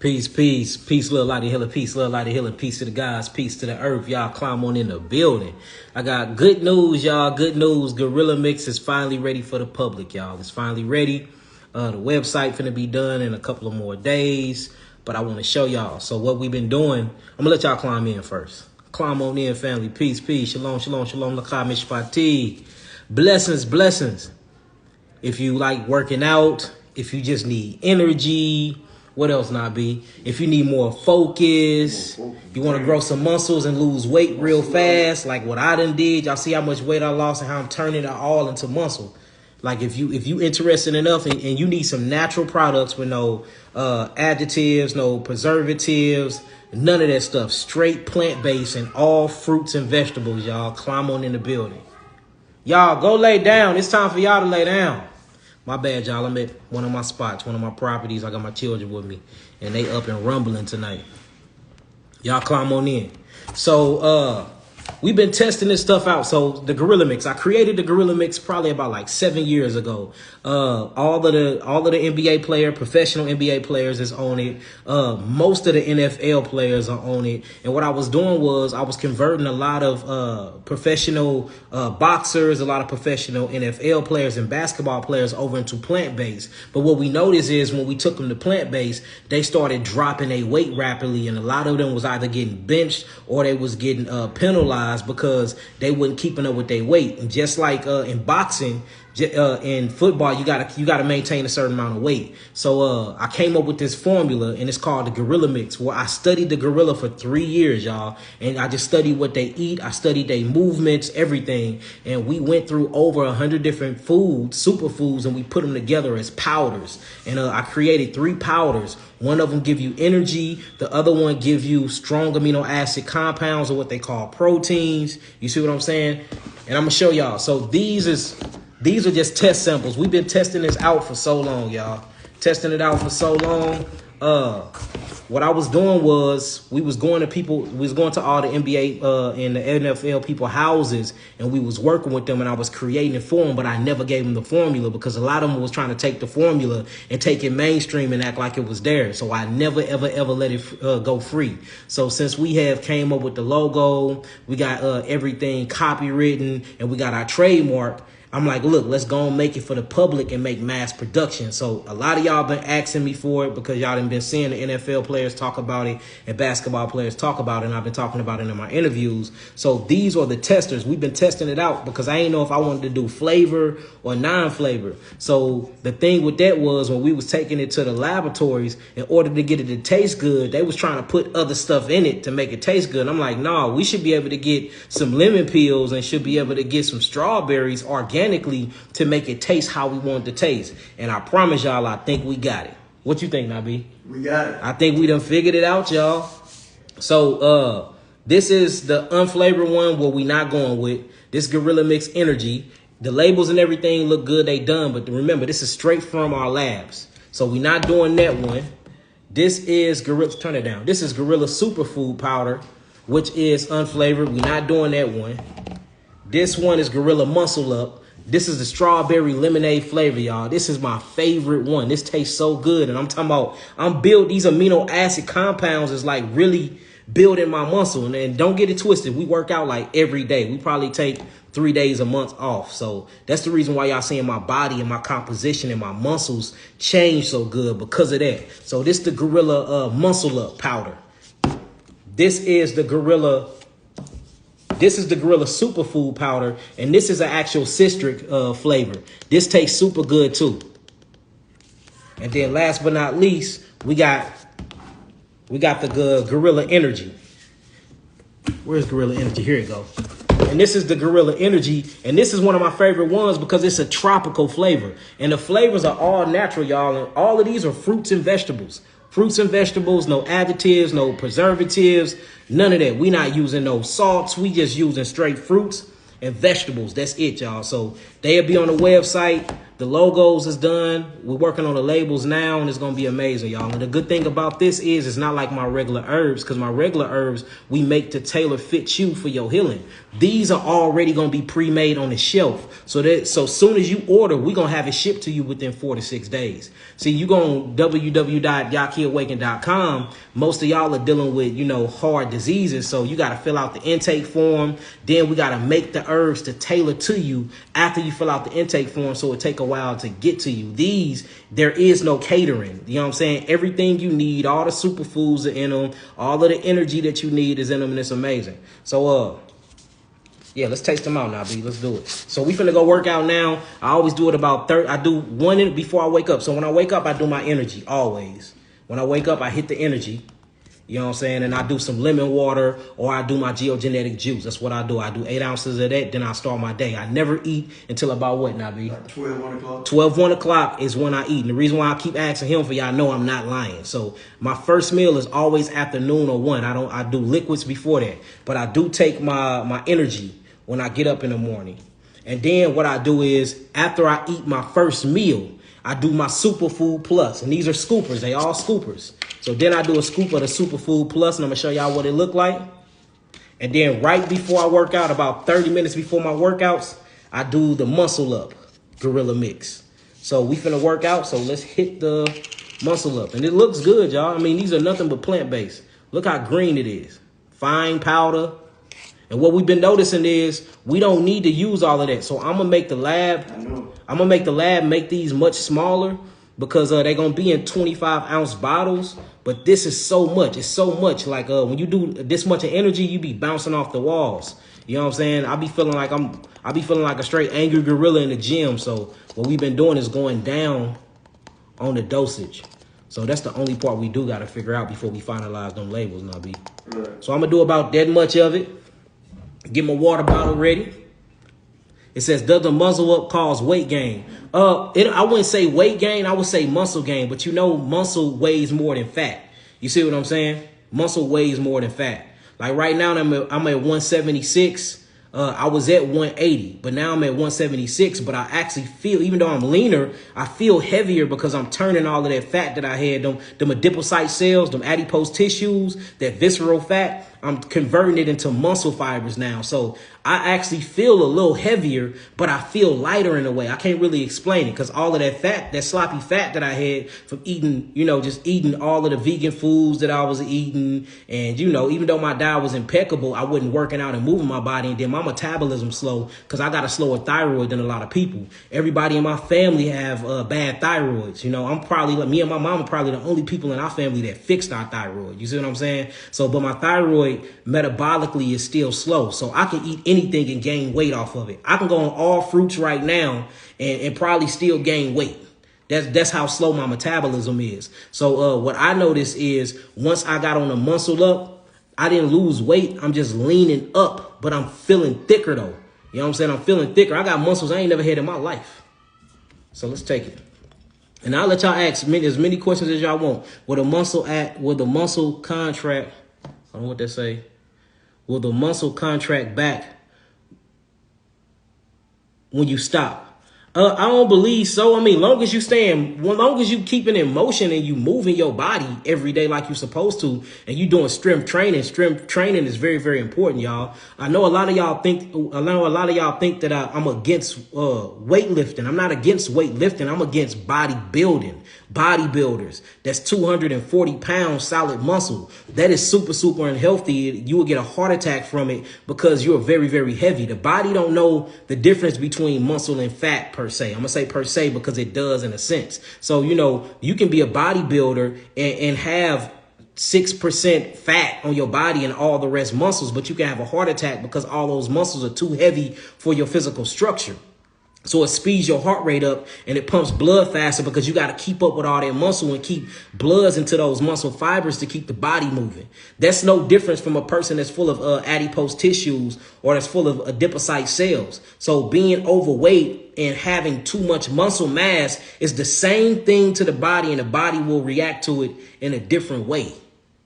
Peace, peace, peace, little light of healing, peace, little light of healing, peace to the gods, peace to the earth. Y'all climb on in the building. I got good news, y'all. Good news. Gorilla Mix is finally ready for the public, y'all. It's finally ready. The website finna be done in a couple of more days, but I want to show y'all. So what we've been doing, I'm gonna let y'all climb in first. Climb on in, family. Peace, peace. Shalom, shalom, shalom. Lakah mishpati. Blessings, blessings. If you like working out, if you just need energy, what else not be? If you need more focus, you want to grow some muscles and lose weight real fast, like what I done did. Y'all see how much weight I lost and how I'm turning it all into muscle. Like if you interested enough and you need some natural products with no additives, no preservatives, none of that stuff. Straight plant-based and all fruits and vegetables, y'all. Climb on in the building. Y'all, go lay down. It's time for y'all to lay down. My bad, y'all. I'm at one of my spots, one of my properties. I got my children with me, and they up and rumbling tonight. Y'all climb on in. So, we've been testing this stuff out. So the Gorilla Mix, I created the Gorilla Mix probably about like 7 years ago. All of the NBA player, professional NBA players is on it. Most of the NFL players are on it. And what I was doing was I was converting a lot of professional boxers, a lot of professional NFL players and basketball players over into plant-based. But what we noticed is when we took them to plant-based, they started dropping their weight rapidly, and a lot of them was either getting benched or they was getting penalized because they wasn't keeping up with their weight. And just like in boxing, in football, you gotta maintain a certain amount of weight. So I came up with this formula, and it's called the Gorilla Mix. Well, I studied the gorilla for 3 years, y'all, and I just studied what they eat. I studied their movements, everything, and we went through over 100 different foods, superfoods, and we put them together as powders. And I created 3 powders. One of them give you energy. The other one give you strong amino acid compounds, or what they call proteins. You see what I'm saying? And I'm gonna show y'all. So these are just test samples. We've been testing this out for so long, y'all. Testing it out for so long. What I was doing was we was going to all the NBA and the NFL people houses, and we was working with them, and I was creating it for them, but I never gave them the formula because a lot of them was trying to take the formula and take it mainstream and act like it was theirs. So I never, ever, ever let it go free. So since we have came up with the logo, we got everything copywritten, and we got our trademark, I'm like, look, let's go and make it for the public and make mass production. So a lot of y'all been asking me for it because y'all done been seeing the NFL players talk about it and basketball players talk about it, and I've been talking about it in my interviews. So these are the testers. We've been testing it out because I ain't know if I wanted to do flavor or non-flavor. So the thing with that was when we was taking it to the laboratories, in order to get it to taste good, they was trying to put other stuff in it to make it taste good. I'm like, no, we should be able to get some lemon peels and should be able to get some strawberries organically to make it taste how we want it to taste. And I promise y'all, I think we got it. What you think, Nabi? We got it. I think we done figured it out, y'all. So this is the unflavored one, what we not going with. This Gorilla Mix Energy. The labels and everything look good, they done, but remember, this is straight from our labs. So we not doing that one. This is Gorilla, turn it down. This is Gorilla Superfood Powder, which is unflavored. We not doing that one. This one is Gorilla Muscle Up. This is the strawberry lemonade flavor, y'all. This is my favorite one. This tastes so good. And I'm talking about, these amino acid compounds is like really building my muscle. And don't get it twisted. We work out like every day. We probably take 3 days a month off. So that's the reason why y'all seeing my body and my composition and my muscles change so good because of that. So this is the Gorilla Muscle Up powder. This is the Gorilla Superfood Powder, and this is an actual citric flavor. This tastes super good too. And then last but not least, we got the Gorilla Energy. Where's Gorilla Energy? Here it go. And this is the Gorilla Energy, and this is one of my favorite ones because it's a tropical flavor. And the flavors are all natural, y'all. And all of these are fruits and vegetables. Fruits and vegetables, no additives, no preservatives, none of that. We not using no salts. We just using straight fruits and vegetables. That's it, y'all. So they'll be on the website The logos is done. We're working on the labels now, and it's going to be amazing, y'all. And the good thing about this is it's not like my regular herbs, because my regular herbs, we make to tailor fit you for your healing. These are already going to be pre-made on the shelf. So soon as you order, we're going to have it shipped to you within 4 to 6 days. See, you go on www.yahkiawaken.com. Most of y'all are dealing with, hard diseases. So you got to fill out the intake form. Then we got to make the herbs to tailor to you after you fill out the intake form. So it take a while to get to you. There is no catering. You know what I'm saying? Everything you need, all the superfoods are in them. All of the energy that you need is in them, and it's amazing. So, yeah, let's taste them out now, B. Let's do it. So we finna go work out now. I always do it about 30. I do one before I wake up. So when I wake up, I do my energy always. When I wake up, I hit the energy. You know what I'm saying? And I do some lemon water, or I do my geogenetic juice. That's what I do. I do 8 ounces of that. Then I start my day. I never eat until about what, Nabi? Like 12, 1 o'clock. 12, 1 o'clock is when I eat. And the reason why I keep asking him, for y'all know I'm not lying. So my first meal is always afternoon or 1. I do liquids before that. But I do take my energy when I get up in the morning. And then what I do is, after I eat my first meal, I do my Superfood Plus. And these are scoopers. They all scoopers. So then I do a scoop of the Superfood Plus, and I'm going to show y'all what it look like. And then right before I work out, about 30 minutes before my workouts, I do the Muscle Up Gorilla Mix. So we finna work out, so let's hit the Muscle Up. And it looks good, y'all. I mean, these are nothing but plant-based. Look how green it is. Fine powder. And what we've been noticing is we don't need to use all of that. So I'm going to make the lab. Make these much smaller, because they're going to be in 25-ounce bottles. But this is so much. It's so much. Like when you do this much of energy, you be bouncing off the walls. You know what I'm saying? I be feeling like a straight angry gorilla in the gym. So what we've been doing is going down on the dosage. So that's the only part we do got to figure out before we finalize them labels, Nabi. Right. So I'm going to do about that much of it. Get my water bottle ready. It says, does the muscle up cause weight gain? I wouldn't say weight gain. I would say muscle gain. But muscle weighs more than fat. You see what I'm saying? Muscle weighs more than fat. Like right now, I'm at 176. I was at 180, but now I'm at 176. But I actually feel, even though I'm leaner, I feel heavier because I'm turning all of that fat that I had, them adipocyte cells, them adipose tissues, that visceral fat. I'm converting it into muscle fibers now. So I actually feel a little heavier, but I feel lighter in a way. I can't really explain it, because all of that fat, that sloppy fat that I had from eating, just eating all of the vegan foods that I was eating. And, even though my diet was impeccable, I wasn't working out and moving my body. And then my metabolism slow, because I got a slower thyroid than a lot of people. Everybody in my family have bad thyroids. Me and my mom are probably the only people in our family that fixed our thyroid. You see what I'm saying? So, but my thyroid metabolically is still slow. So I can eat anything and gain weight off of it. I can go on all fruits right now and probably still gain weight. That's how slow my metabolism is. So what I noticed is, once I got on the Muscle Up, I didn't lose weight. I'm just leaning up, but I'm feeling thicker though. You know what I'm saying? I'm feeling thicker. I got muscles I ain't never had in my life. So let's take it. And I'll let y'all ask as many questions as y'all want. Will the muscle contract, I don't know what they say. Will the muscle contract back when you stop? I don't believe so. I mean, long as you keep it in motion and you moving your body every day like you're supposed to, and you doing strength training. Strength training is very, very important, y'all. I know a lot of y'all think that I'm against weightlifting. I'm not against weightlifting. I'm against bodybuilding. Bodybuilders, that's 240 pounds solid muscle. That is super, super unhealthy. You will get a heart attack from it because you're very, very heavy. The body don't know the difference between muscle and fat per se. I'm gonna say per se because it does in a sense. So, you can be a bodybuilder and have 6% fat on your body and all the rest muscles, but you can have a heart attack because all those muscles are too heavy for your physical structure. So it speeds your heart rate up and it pumps blood faster because you got to keep up with all that muscle and keep bloods into those muscle fibers to keep the body moving. That's no difference from a person that's full of adipose tissues or that's full of adipocyte cells. So being overweight and having too much muscle mass is the same thing to the body, and the body will react to it in a different way.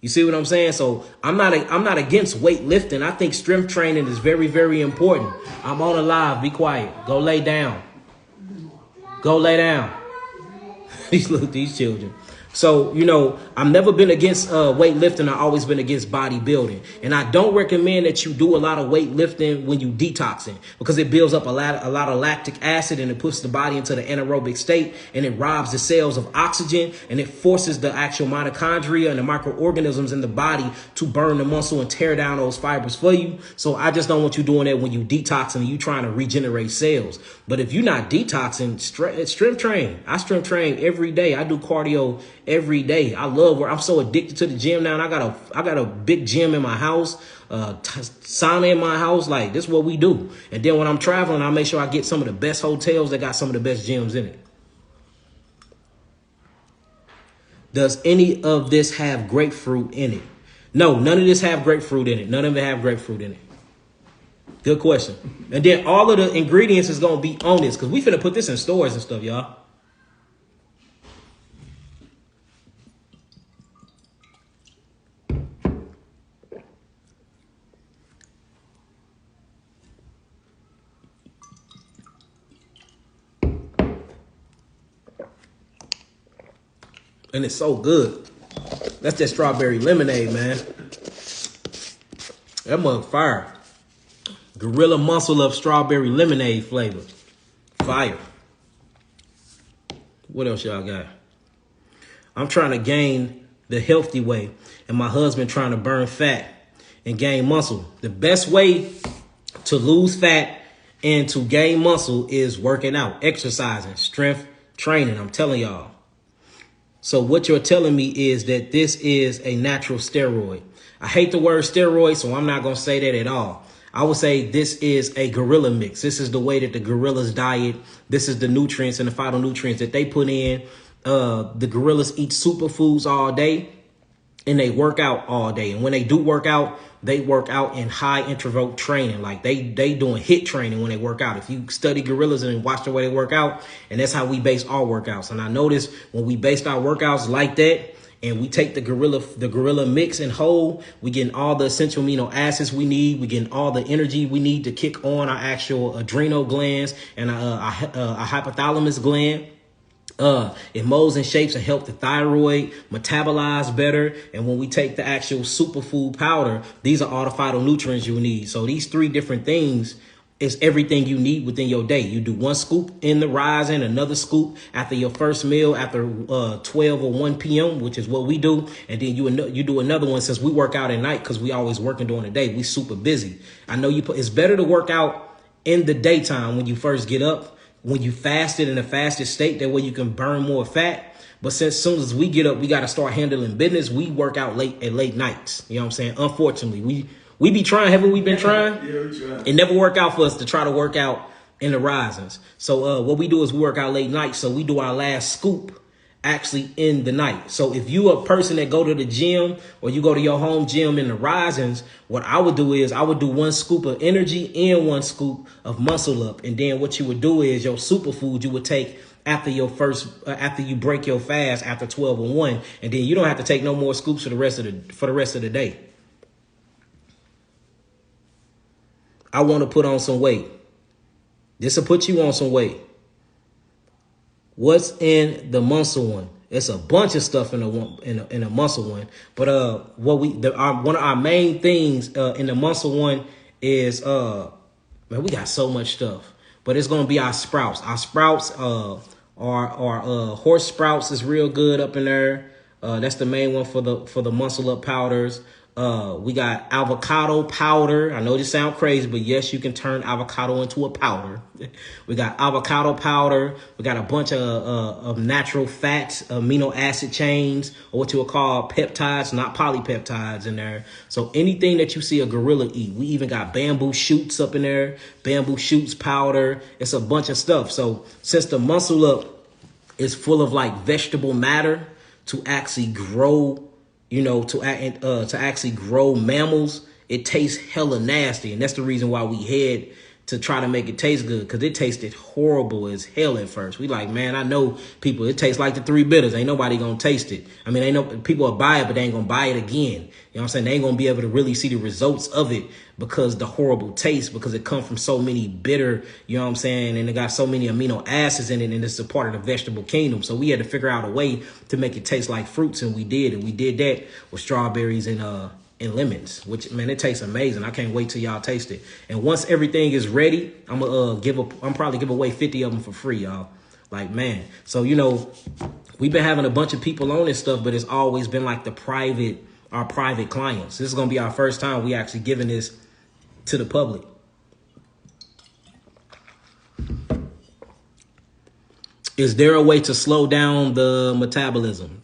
You see what I'm saying? So I'm not against weightlifting. I think strength training is very, very important. I'm on a live. Be quiet. Go lay down. Go lay down. these children. So, I've never been against weightlifting. I've always been against bodybuilding. And I don't recommend that you do a lot of weightlifting when you detoxing, because it builds up a lot of lactic acid, and it puts the body into the anaerobic state, and it robs the cells of oxygen, and it forces the actual mitochondria and the microorganisms in the body to burn the muscle and tear down those fibers for you. So I just don't want you doing that when you detoxing and you trying to regenerate cells. But if you're not detoxing, strength train. I strength train every day. I do cardio every day. I love where I'm so addicted to the gym now. And I got a big gym in my house, sauna in my house. Like, this is what we do. And then when I'm traveling, I make sure I get some of the best hotels that got some of the best gyms in it. Does any of this have grapefruit in it? No, none of this have grapefruit in it. None of it have grapefruit in it. Good question. And then all of the ingredients is going to be on this, because we finna put this in stores and stuff, y'all. And it's so good. That's that strawberry lemonade, man. That mug fire. Gorilla Muscle Up strawberry lemonade flavor. Fire. What else y'all got? I'm trying to gain the healthy way, and my husband trying to burn fat and gain muscle. The best way to lose fat and to gain muscle is working out, exercising, strength training. I'm telling y'all. So what you're telling me is that this is a natural steroid. I hate the word steroid, so I'm not going to say that at all. I would say this is a gorilla mix. This is the way that the gorillas diet. This is the nutrients and the phytonutrients that they put in. The gorillas eat superfoods all day, and they work out all day. And when they do work out, they work out in high interval training. Like they doing HIIT training when they work out. If you study gorillas and watch the way they work out, and that's how we base our workouts. And I noticed when we based our workouts like that, and we take the gorilla mix and whole, we getting all the essential amino acids we need. We getting all the energy we need to kick on our actual adrenal glands and our hypothalamus gland. It molds and shapes and help the thyroid metabolize better. And when we take the actual superfood powder, these are all the phytonutrients you need. So these three different things is everything you need within your day. You do one scoop in the rising, another scoop after your first meal after 12 or 1 p.m., which is what we do. And then you do another one, since we work out at night because we always working during the day. We super busy. I know it's better to work out in the daytime when you first get up, when you fasted in a fasted state. That way you can burn more fat. But since soon as we get up, we got to start handling business. We work out late nights. You know what I'm saying? Unfortunately, we be trying. Haven't we been trying? Yeah, we trying. It never worked out for us to try to work out in the risings. So what we do is we work out late night. So we do our last scoop actually in the night. So if you a person that go to the gym or you go to your home gym in the risings, what I would do is I would do 1 scoop of energy and 1 scoop of muscle up. And then what you would do is your superfood you would take after after you break your fast after 12 or 1. And then you don't have to take no more scoops for the rest of the day. I want to put on some weight. This will put you on some weight. What's in the muscle one? It's a bunch of stuff in a muscle one. But one of our main things in the muscle one is man, we got so much stuff. But it's gonna be our sprouts. Our sprouts our horse sprouts is real good up in there. That's the main one for the muscle up powders. We got avocado powder. I know this sounds crazy, but yes, you can turn avocado into a powder. We got avocado powder. We got a bunch of natural fats, amino acid chains, or what you would call peptides, not polypeptides in there. So anything that you see a gorilla eat. We even got bamboo shoots up in there, bamboo shoots powder. It's a bunch of stuff. So since the muscle up is full of like vegetable matter to actually grow, to actually grow mammals, it tastes hella nasty. And that's the reason why we head to try to make it taste good, because it tasted horrible as hell at first. We like, man, I know people, it tastes like the Three Bitters. Ain't nobody gonna taste it. I mean, ain't no people will buy it, but they ain't gonna buy it again. You know what I'm saying? They ain't gonna be able to really see the results of it because the horrible taste, because it comes from so many bitter, you know what I'm saying? And it got so many amino acids in it, and it's a part of the vegetable kingdom. So we had to figure out a way to make it taste like fruits, and we did. And we did that with strawberries and lemons, which, man, it tastes amazing. I can't wait till y'all taste it. And once everything is ready, I'm probably give away 50 of them for free, y'all. Like, man. So, you know, we've been having a bunch of people on this stuff, but it's always been like our private clients. This is going to be our first time we actually giving this to the public. Is there a way to slow down the metabolism?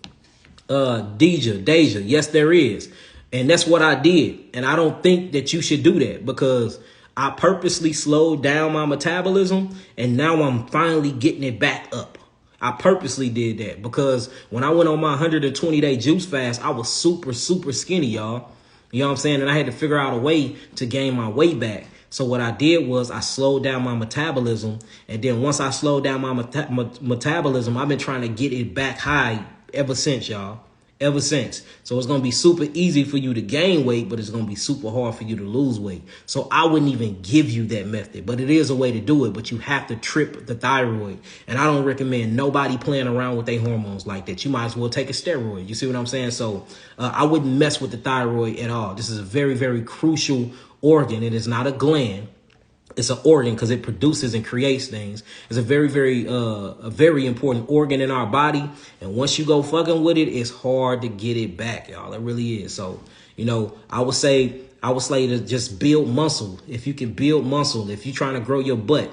Deja, yes, there is. And that's what I did. And I don't think that you should do that, because I purposely slowed down my metabolism, and now I'm finally getting it back up. I purposely did that because when I went on my 120-day juice fast, I was super, super skinny, y'all. You know what I'm saying? And I had to figure out a way to gain my weight back. So what I did was I slowed down my metabolism. And then once I slowed down my metabolism, I've been trying to get it back high ever since, y'all. Ever since. So it's going to be super easy for you to gain weight, but it's going to be super hard for you to lose weight. So I wouldn't even give you that method, but it is a way to do it. But you have to trip the thyroid. And I don't recommend nobody playing around with their hormones like that. You might as well take a steroid. You see what I'm saying? So I wouldn't mess with the thyroid at all. This is a very, very crucial organ. It is not a gland. It's an organ because it produces and creates things. It's a very, very important organ in our body. And once you go fucking with it, it's hard to get it back, y'all. It really is. So, you know, I would say to just build muscle. If you can build muscle, if you're trying to grow your butt,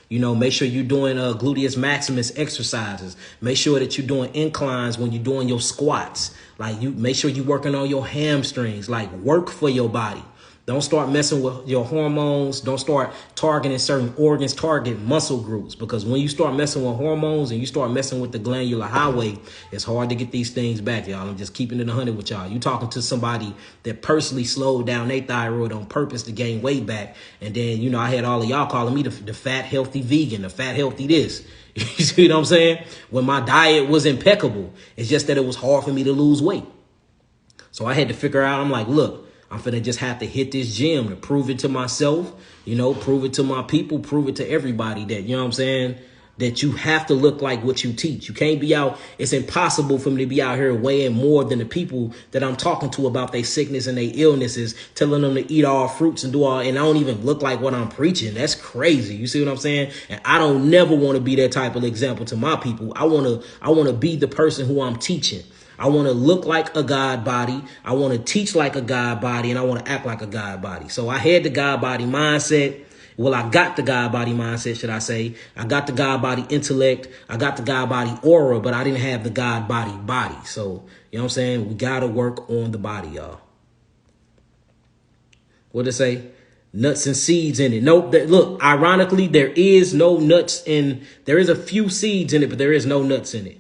you know, make sure you're doing gluteus maximus exercises. Make sure that you're doing inclines when you're doing your squats. Like, you make sure you're working on your hamstrings. Like, work for your body. Don't start messing with your hormones. Don't start targeting certain organs. Target muscle groups, because when you start messing with hormones and you start messing with the glandular highway, it's hard to get these things back, y'all. I'm just keeping it 100 with y'all. You talking to somebody that personally slowed down their thyroid on purpose to gain weight back. And then, you know, I had all of y'all calling me the fat, healthy vegan, the fat, healthy this. You see what I'm saying? When my diet was impeccable. It's just that it was hard for me to lose weight. So I had to figure out, I'm like, look, I'm finna just have to hit this gym to prove it to myself, you know, prove it to my people, prove it to everybody that, you know what I'm saying, that you have to look like what you teach. You can't be out. It's impossible for me to be out here weighing more than the people that I'm talking to about their sickness and their illnesses, telling them to eat all fruits and do all, and I don't even look like what I'm preaching. That's crazy. You see what I'm saying? And I don't never want to be that type of example to my people. I want to be the person who I'm teaching. I want to look like a God body. I want to teach like a God body, and I want to act like a God body. So I had the God body mindset. Well, I got the God body mindset, should I say. I got the God body intellect. I got the God body aura, but I didn't have the God body. So, you know what I'm saying? We got to work on the body, y'all. What did it say? Nuts and seeds in it. Nope. Look, ironically, there is no nuts in. There is a few seeds in it, but there is no nuts in it.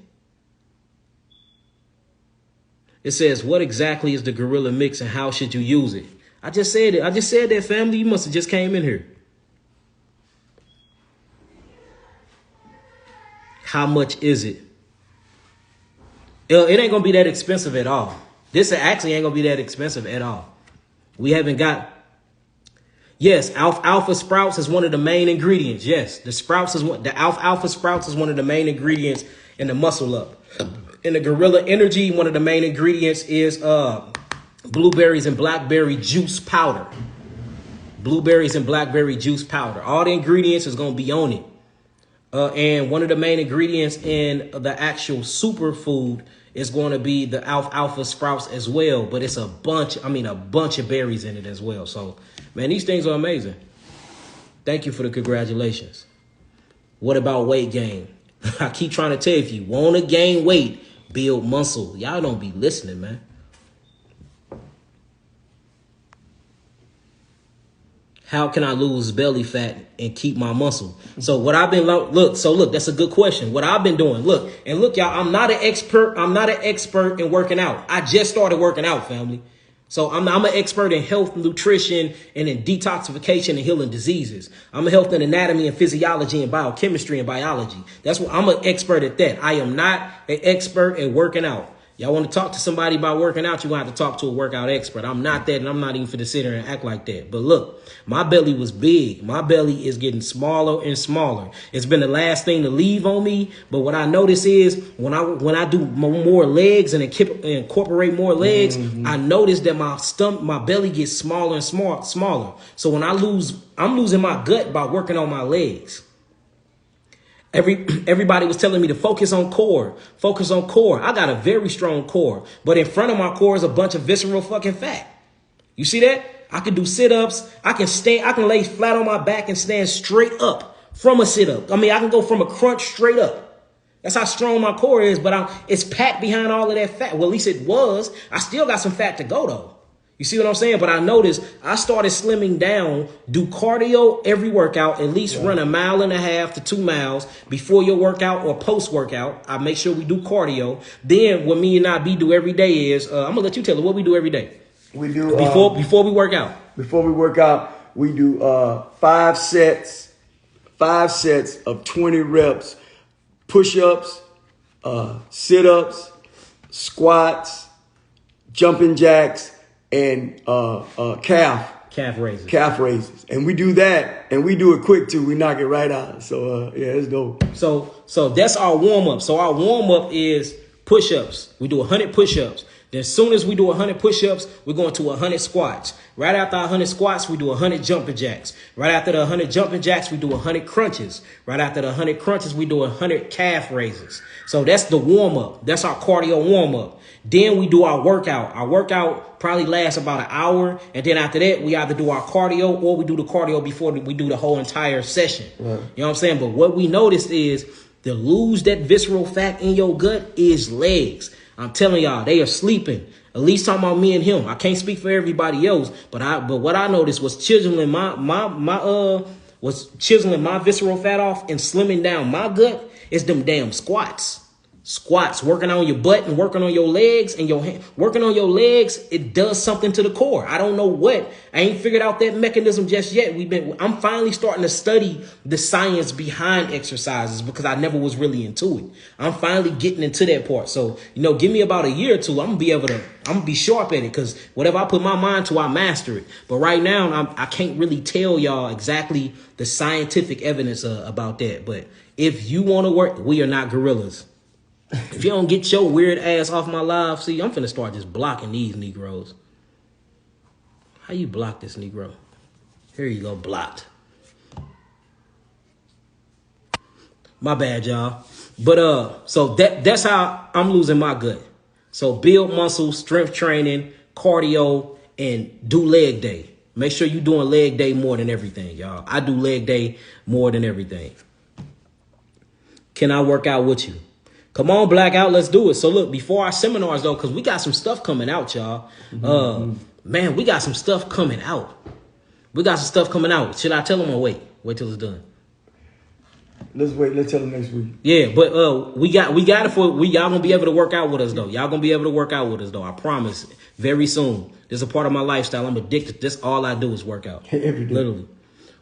It says, what exactly is the Gorilla Mix and how should you use it? I just said it. I just said that, family. You must have just came in here. How much is it? It ain't going to be that expensive at all. This actually ain't going to be that expensive at all. We haven't got. Yes, alpha sprouts is one of the main ingredients. Yes, the alpha sprouts is one of the main ingredients in the muscle up. In the Gorilla Energy, one of the main ingredients is blueberries and blackberry juice powder. Blueberries and blackberry juice powder. All the ingredients is going to be on it. And one of the main ingredients in the actual superfood is going to be the alpha sprouts as well. But it's a bunch of berries in it as well. So, man, these things are amazing. Thank you for the congratulations. What about weight gain? I keep trying to tell you, if you want to gain weight, build muscle. Y'all don't be listening, man. How can I lose belly fat and keep my muscle? So what I've been look, that's a good question. What I've been doing, look, y'all, I'm not an expert in working out. I just started working out, family. So I'm an expert in health, nutrition, and in detoxification and healing diseases. I'm a health in anatomy and physiology and biochemistry and biology. That's what I'm an expert at that. I am not an expert at working out. Y'all want to talk to somebody about working out, you're going to have to talk to a workout expert. I'm not that, and I'm not even for to sit here and act like that. But look, my belly was big. My belly is getting smaller and smaller. It's been the last thing to leave on me. But what I notice is when I do more legs and incorporate more legs, I notice that my belly gets smaller and smaller. So when I'm losing my gut by working on my legs. Everybody was telling me to focus on core. Focus on core. I got a very strong core, but in front of my core is a bunch of visceral fucking fat. You see that? I can do sit-ups. I can lay flat on my back and stand straight up from a sit-up. I mean, I can go from a crunch straight up. That's how strong my core is, but it's packed behind all of that fat. Well, at least it was. I still got some fat to go though. You see what I'm saying? But I noticed I started slimming down, do cardio every workout, at least run 1.5 miles to 2 miles before your workout or post workout. I make sure we do cardio. Then what me and IB do every day is, I'm gonna let you tell her what we do every day. We do before we work out. Before we work out, we do 5 sets of 20 reps, push-ups, sit-ups, squats, jumping jacks, and calf raises. And we do that, and we do it quick too. We knock it right out. So yeah, it's dope. So that's our warm-up. So our warm-up is push-ups. We do 100 push-ups. Then as soon as we do 100 push-ups, we're going to 100 squats. Right after 100 squats, we do 100 jumping jacks. Right after the 100 jumping jacks, we do 100 crunches. Right after the 100 crunches, we do 100 calf raises. So that's the warm-up. That's our cardio warm-up. Then we do our workout. Our workout probably lasts about 1 hour. And then after that, we either do our cardio or we do the cardio before we do the whole entire session. Right. You know what I'm saying? But what we noticed is to lose that visceral fat in your gut is legs. I'm telling y'all, they are sleeping. At least talking about me and him. I can't speak for everybody else, but what I noticed was chiseling my visceral fat off and slimming down my gut is them damn squats. Squats, working on your butt and working on your legs and your hand, working on your legs, it does something to the core. I don't know what. I ain't figured out that mechanism just yet. I'm finally starting to study the science behind exercises because I never was really into it. I'm finally getting into that part. So, give me about a year or two. I'm gonna be sharp at it because whatever I put my mind to, I master it. But right now, I can't really tell y'all exactly the scientific evidence about that. But if you want to work, we are not gorillas. If you don't get your weird ass off my live, see, I'm finna start just blocking these Negroes. How you block this Negro? Here you go, blocked. My bad, y'all. But so that's how I'm losing my gut. So build muscle, strength training, cardio, and do leg day. Make sure you're doing leg day more than everything, y'all. I do leg day more than everything. Can I work out with you? Come on, Blackout, let's do it. So look, before our seminars though, because we got some stuff coming out, y'all. Man, we got some stuff coming out. Should I tell them or wait? Wait till it's done. Let's wait. Let's tell them next week. Yeah, but we got it for y'all gonna be able to work out with us though. I promise. Very soon. This is a part of my lifestyle. I'm addicted. This all I do is work out. Every day. Literally.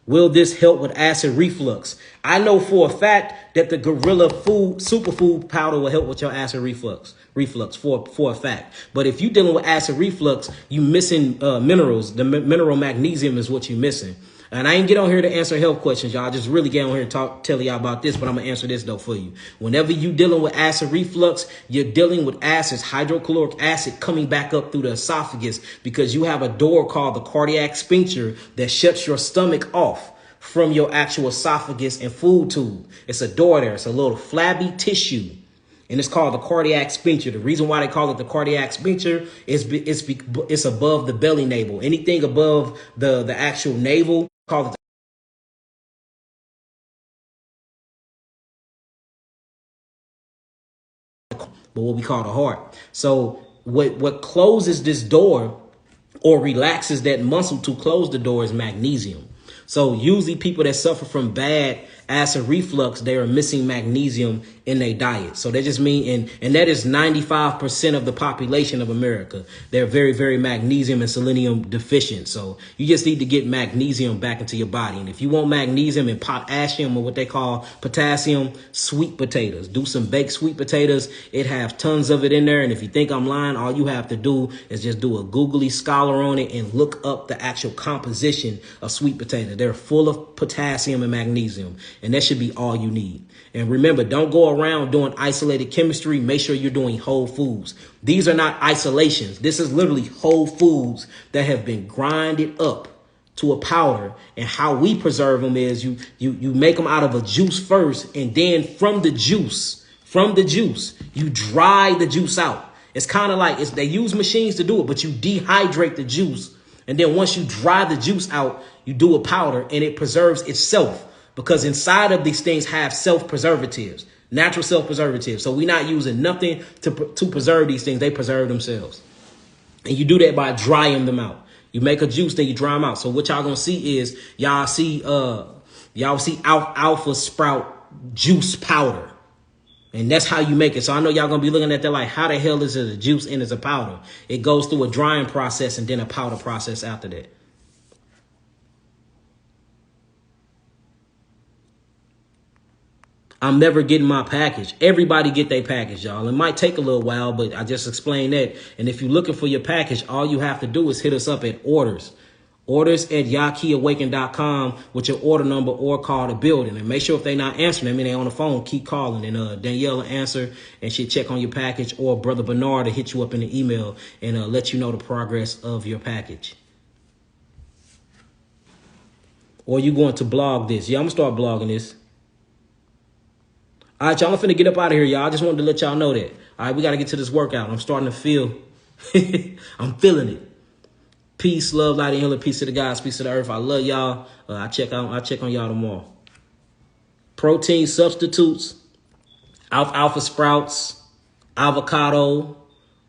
Will this help with acid reflux? I know for a fact that the Gorilla Food Superfood powder will help with your acid reflux for a fact. But if you're dealing with acid reflux, you missing minerals. The mineral magnesium is what you're missing. And I ain't get on here to answer health questions, y'all. I just really get on here and tell y'all about this, but I'm going to answer this, though, for you. Whenever you dealing with acid reflux, you're dealing with acids, hydrochloric acid coming back up through the esophagus because you have a door called the cardiac sphincter that shuts your stomach off from your actual esophagus and food tube. It's a door there. It's a little flabby tissue. And it's called the cardiac sphincter. The reason why they call it the cardiac sphincter is it's above the belly navel. Anything above the actual navel, call it but what we call the heart. So what closes this door or relaxes that muscle to close the door is magnesium. So usually people that suffer from bad acid reflux, they are missing magnesium in their diet. So that just mean, and that is 95% of the population of America. They're very, very magnesium and selenium deficient. So you just need to get magnesium back into your body. And if you want magnesium and potassium, or what they call potassium, sweet potatoes. Do some baked sweet potatoes. It has tons of it in there. And if you think I'm lying, all you have to do is just do a googly scholar on it and look up the actual composition of sweet potatoes. They're full of potassium and magnesium, and that should be all you need. And remember, don't go around doing isolated chemistry. Make sure you're doing whole foods. These are not isolations. This is literally whole foods that have been grinded up to a powder. And how we preserve them is you make them out of a juice first, and then from the juice, you dry the juice out. It's kind of like they use machines to do it, but you dehydrate the juice. And then once you dry the juice out, you do a powder, and it preserves itself, because inside of these things have self-preservatives, natural self-preservatives. So we're not using nothing to preserve these things. They preserve themselves. And you do that by drying them out. You make a juice, then you dry them out. So what y'all gonna see is y'all see alpha sprout juice powder. And that's how you make it. So I know y'all gonna be looking at that like, how the hell is it a juice and it's a powder? It goes through a drying process and then a powder process after that. I'm never getting my package. Everybody get their package, y'all. It might take a little while, but I just explained that. And if you're looking for your package, all you have to do is hit us up at orders at YahkiAwaken.com with your order number, or call the building. And make sure if they're not answering, I mean, they're on the phone, keep calling. And Danielle will answer, and she'll check on your package, or Brother Bernard will hit you up in the email and let you know the progress of your package. Or you going to blog this. Yeah, I'm going to start blogging this. All right, y'all, I'm finna get up out of here, y'all. I just wanted to let y'all know that. All right, we got to get to this workout. I'm starting to feel, I'm feeling it. Peace, love, light, and healing. Peace to the gods, peace to the earth. I love y'all. I'll check on y'all tomorrow. Protein substitutes, alpha sprouts, avocado,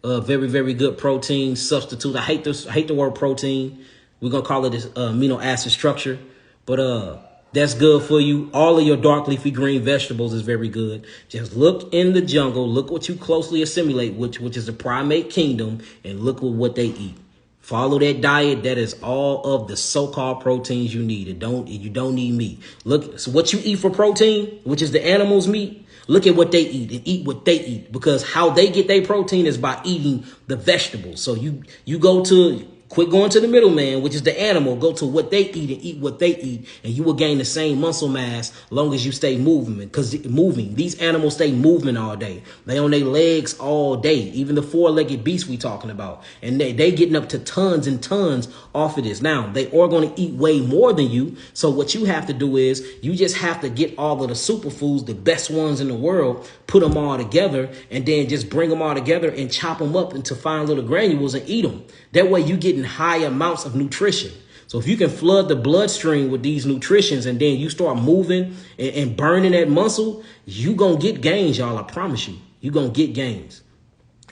very, very good protein substitute. I hate the word protein. We're gonna call it this amino acid structure, but that's good for you. All of your dark leafy green vegetables is very good. Just look in the jungle. Look what you closely assimilate, which is the primate kingdom, and look at what they eat. Follow that diet. That is all of the so-called proteins you need. You don't need meat. Look, so what you eat for protein, which is the animal's meat, look at what they eat and eat what they eat, because how they get their protein is by eating the vegetables. So you go to quit going to the middleman, which is the animal. Go to what they eat and eat what they eat, and you will gain the same muscle mass long as you stay moving. Because these animals stay moving all day. They on their legs all day. Even the four-legged beasts we talking about, and they getting up to tons and tons off of this. Now they are going to eat way more than you. So what you have to do is you just have to get all of the superfoods, the best ones in the world, put them all together, and then just bring them all together and chop them up into fine little granules and eat them. That way you getting high amounts of nutrition. So if you can flood the bloodstream with these nutritions, and then you start moving and burning that muscle, you going to get gains, y'all. I promise you, you going to get gains.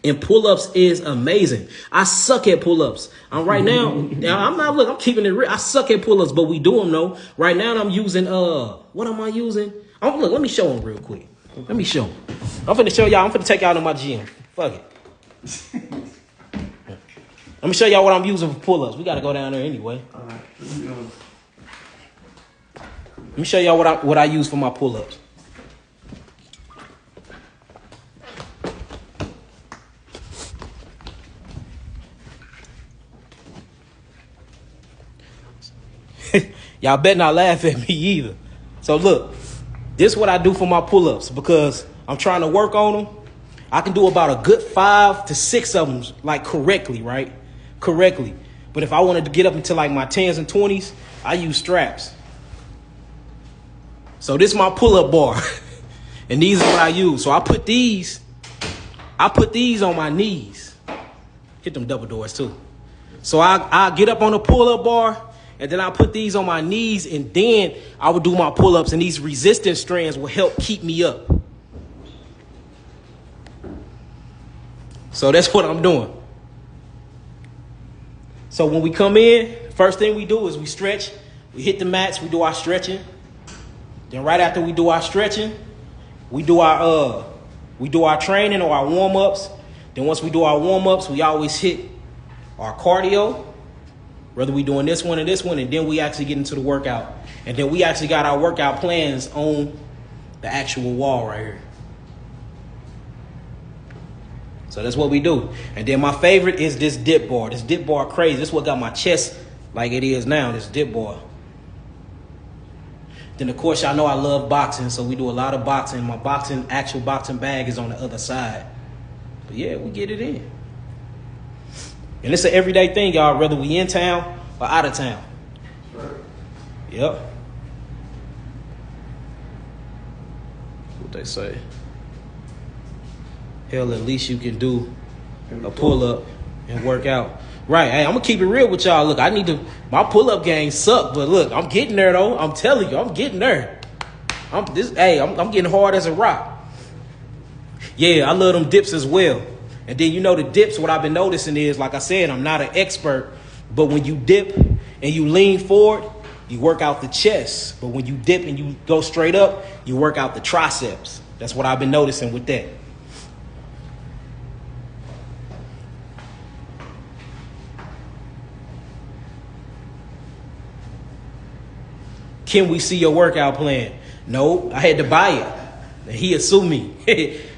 And pull-ups is amazing. I suck at pull-ups. I'm keeping it real. I suck at pull-ups, but we do them though. Right now I'm using, what am I using? Look, let me show them real quick. Let me show them. I'm finna show y'all. I'm finna take y'all to my gym. Fuck it. Let me show y'all what I'm using for pull-ups. We got to go down there anyway. All right. Let me show y'all what I use for my pull-ups. Y'all better not laugh at me either. So look, this is what I do for my pull-ups, because I'm trying to work on them. I can do about a good 5 to 6 of them, like correctly, right? Correctly. But if I wanted to get up into like my 10s and 20s, I use straps. So this is my pull-up bar. And these are what I use. So I put these on my knees. Hit them double doors too. So I get up on the pull-up bar, and then I put these on my knees, and then I would do my pull-ups, and these resistance strands will help keep me up. So that's what I'm doing. So when we come in, first thing we do is we stretch. We hit the mats. We do our stretching. Then right after we do our stretching, we do our training or our warm-ups. Then once we do our warm-ups, we always hit our cardio, whether we doing this one or this one, and then we actually get into the workout. And then we actually got our workout plans on the actual wall right here. So that's what we do. And then my favorite is this dip bar. This dip bar crazy. This is what got my chest like it is now, this dip bar. Then, of course, y'all know I love boxing, so we do a lot of boxing. My actual boxing bag is on the other side. But, yeah, we get it in. And it's an everyday thing, y'all, whether we in town or out of town. Right. Yep. What they say. Hell, at least you can do a pull-up and work out. Right, hey, I'm going to keep it real with y'all. Look, my pull-up game suck, but look, I'm getting there, though. I'm telling you, I'm getting there. I'm getting hard as a rock. Yeah, I love them dips as well. And then, the dips, what I've been noticing is, like I said, I'm not an expert, but when you dip and you lean forward, you work out the chest. But when you dip and you go straight up, you work out the triceps. That's what I've been noticing with that. Can we see your workout plan? No, I had to buy it. He assumed me.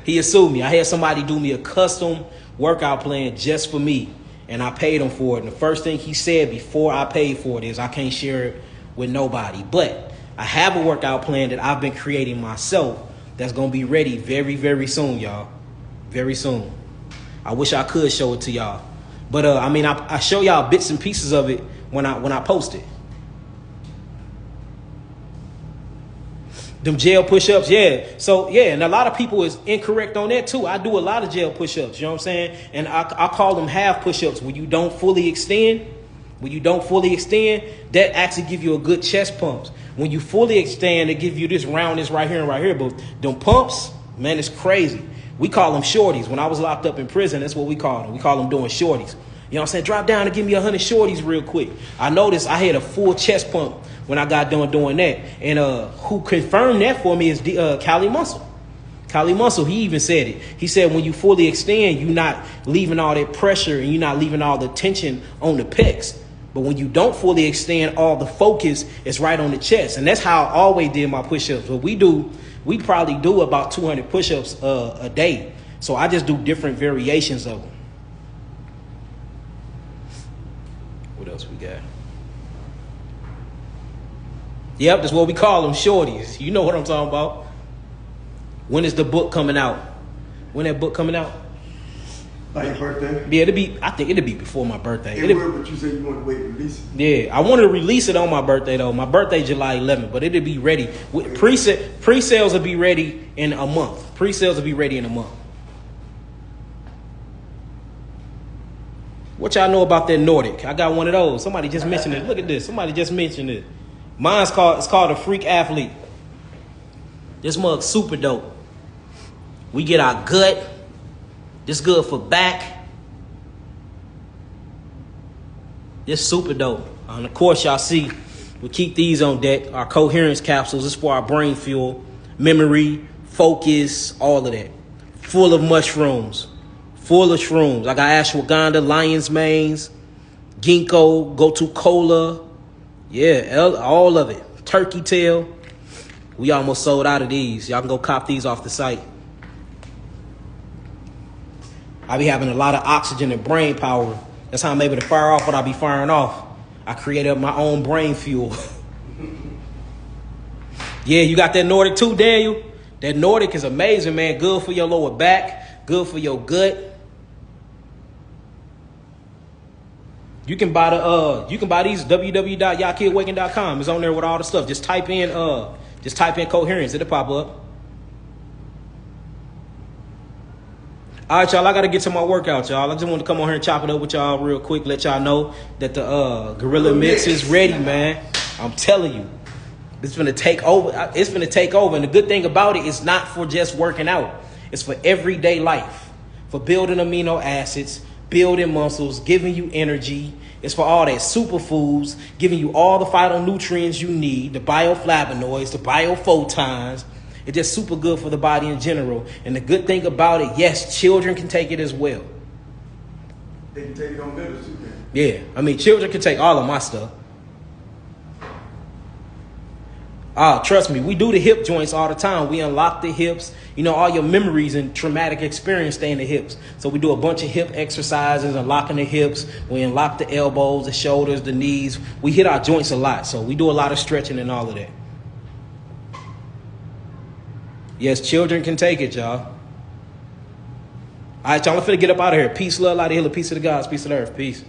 He assumed me. I had somebody do me a custom workout plan just for me, and I paid him for it. And the first thing he said before I paid for it is I can't share it with nobody. But I have a workout plan that I've been creating myself that's going to be ready very, very soon, y'all. Very soon. I wish I could show it to y'all. But, I show y'all bits and pieces of it when I post it. Them jail push-ups, yeah. So, yeah, and a lot of people is incorrect on that, too. I do a lot of jail push-ups, you know what I'm saying? And I call them half push-ups. When you don't fully extend, that actually give you a good chest pumps. When you fully extend, it give you this roundness right here and right here. But them pumps, man, it's crazy. We call them shorties. When I was locked up in prison, that's what we call them. We call them doing shorties. You know what I'm saying? Drop down and give me 100 shorties real quick. I noticed I had a full chest pump when I got done doing that. And who confirmed that for me is Cali Muscle. Cali Muscle, he even said it. He said when you fully extend, you're not leaving all that pressure and you're not leaving all the tension on the pecs. But when you don't fully extend, all the focus is right on the chest. And that's how I always did my push-ups. But we probably do about 200 push-ups a day. So I just do different variations of them. What else we got? Yep, that's what we call them, shorties. You know what I'm talking about. When is the book coming out? When that book coming out? Like your birthday? Yeah, I think it'll be before my birthday. It will, but you said you want to wait to release it. Yeah, I wanted to release it on my birthday, though. My birthday, July 11th, but it'll be ready. Pre-sales will be ready in a month. Pre-sales will be ready in a month. What y'all know about that Nordic? I got one of those. Somebody just mentioned it. Look at this. Somebody just mentioned it. It's called a Freak Athlete. This mug's super dope. We get our gut. This good for back. This super dope. And of course, y'all see, we keep these on deck. Our coherence capsules. This is for our brain fuel, memory, focus, all of that. Full of mushrooms. Full of shrooms. I got ashwagandha, lion's manes, ginkgo, gotu kola. Yeah, all of it. Turkey tail. We almost sold out of these. Y'all can go cop these off the site. I be having a lot of oxygen and brain power. That's how I'm able to fire off what I be firing off. I created my own brain fuel. Yeah, you got that Nordic too, Daniel? That Nordic is amazing, man. Good for your lower back. Good for your gut. You can buy these www.yahkiawaken.com. It's on there with all the stuff. Just type in coherence. It'll pop up. All right, y'all, I got to get to my workout, y'all. I just want to come on here and chop it up with y'all real quick. Let y'all know that the Gorilla Mix is ready, man. I'm telling you. It's going to take over. It's going to take over. And the good thing about it is not for just working out. It's for everyday life. For building amino acids, building muscles, giving you energy. It's for all that superfoods, giving you all the phytonutrients you need, the bioflavonoids, the biophotons. It's just super good for the body in general. And the good thing about it, yes, children can take it as well. They can take it on middle too, man. Yeah, I mean, children can take all of my stuff. Trust me, we do the hip joints all the time. We unlock the hips. You know, all your memories and traumatic experience stay in the hips. So we do a bunch of hip exercises, unlocking the hips. We unlock the elbows, the shoulders, the knees. We hit our joints a lot. So we do a lot of stretching and all of that. Yes, children can take it, y'all. All right, y'all, I'm finna get up out of here. Peace, love, light, healer, peace to the gods, peace to the earth, peace.